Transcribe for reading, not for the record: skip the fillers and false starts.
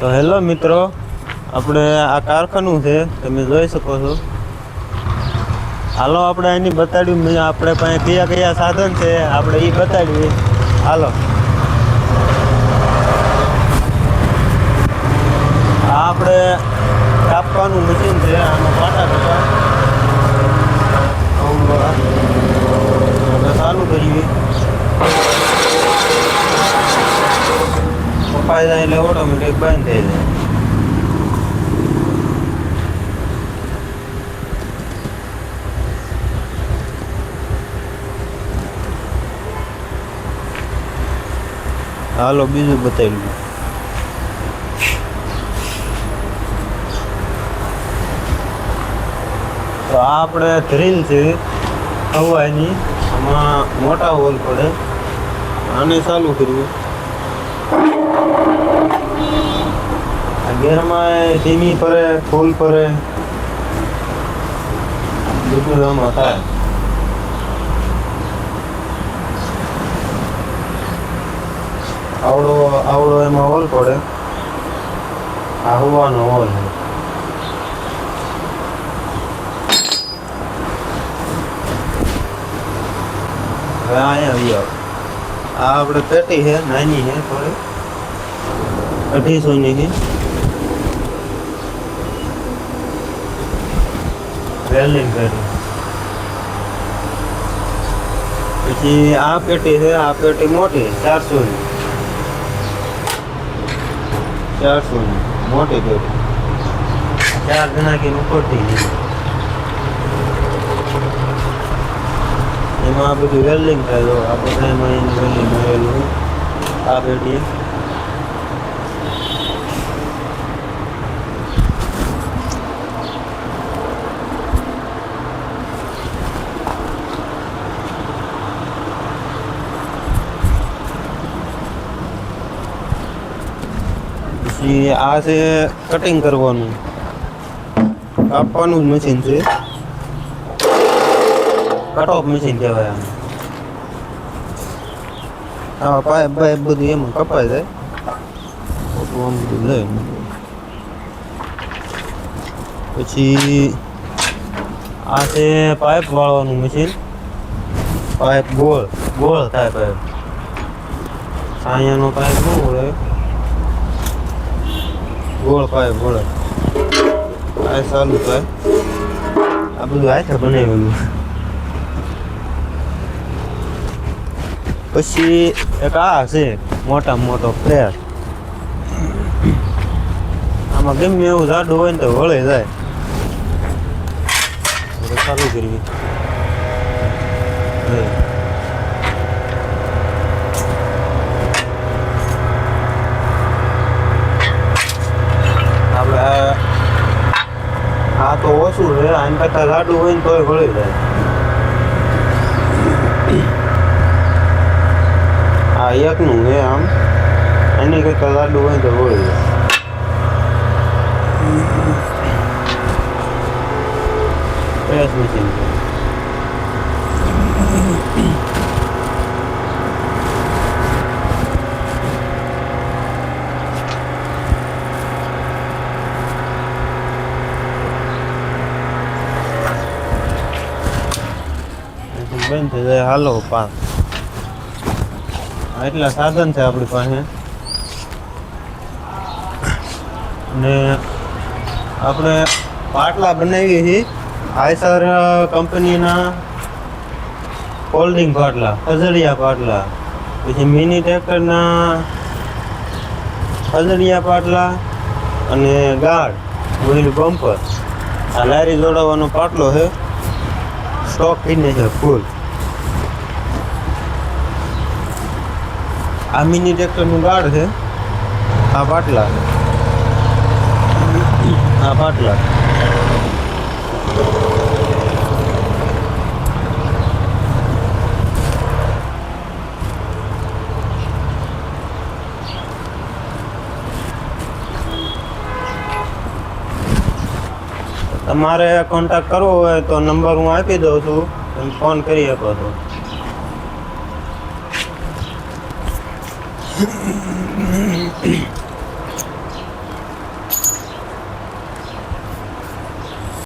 તો હેલો મિત્રો, આપણે આ કારખાનું છે, તમે જોઈ શકો છો. હાલો આપણે એની બતાડ્યું, આપણે પાસે કયા કયા સાધન છે આપણે એ બતાડીએ. હાલો, આ આપણે કાપવાનું મશીન છે, આમાં પાટા કપા આપણે ચાલુ કરીએ. કપાઈ જાય એટલે ઓટોમેટિક બંધ થઈ જાય. હાલો બીજું બતાવી દઉં. તો આ આપણે ડ્રીલ છે હવાની, આમાં મોટા હોલ પડે. આને ચાલુ કર્યું. ગેરમાં ધીમી ફરે, ફૂલ ફરે, બધું આમાં થાય. આવડો આવડો એમાં હોલ પડે. આ હવાનો હોલ છે. હવે અહીંયા આવી આવો. આ આપણે પેટી છે, નાની છે થોડી, 2800 ની છે. વેલ્ડિંગ પેટી. પછી આ પેટી છે, આ પેટી મોટી 400 ની. 400 ની મોટી પેટી, 4 જણા કે ઉપરથી છે. એમાં આ બધું વેલ્ડિંગ થાય. આ બધા એમાં એનું વેલ્ડિંગ આવેલું. આ પેટી પછી આ છે કટિંગ કરવાનું, કાપવાનું જ મશીન છે. કટ ઓફ મશીન કહેવાય આને. હા, પાઇપ બાઇપ બધું એમાં કપાઈ જાય. આમ બધું લઈ પછી આ છે પાઇપ વાળવાનું મશીન. પાઇપ ગોળ ગોળ થાય. પાઇપ સાયાનો પાઇપ ન હોય, ગોળ પાઇપ ગોળ આ ચાલુ થાય. આ બધું હાથે બનાવેલું. પછી એક આ છે મોટામાં મોટો ફ્લેર. આમાં ગમે એવું જાડું હોય ને તો વળી જાય. ચાલુ કરવી. આપણે આ તો ઓછું છે, આને કરતા જાડું હોય ને તોય વળી જાય. આ એકનું છે આમ, એની કરતા લાડુ હોય તો વળી જાય. પ્રેસ મશીન બંધ થઈ જાય. હાલો પાંચ. એટલા સાધન છે આપણી પાસે. ને આપણે પાટલા બનાવીએ છીએ આઈસર કંપનીના. ફોલ્ડિંગ પાટલા, ખજડિયા પાટલા, પછી મિની ટ્રેક્ટરના ખજડિયા પાટલા અને ગાર્ડ વ્હીલ બમ્પર. આ લારી જોડાવાનો પાટલો છે, સ્ટોક થઈને છે ફૂલ. આ મિની ટ્રેક્ટરનું ગાર્ડ છે. આ પાટલા, આ પાટલા. તમારે કોન્ટેક્ટ કરવો હોય તો નંબર હું આપી દઉં છું, તમે ફોન કરી શકો છો.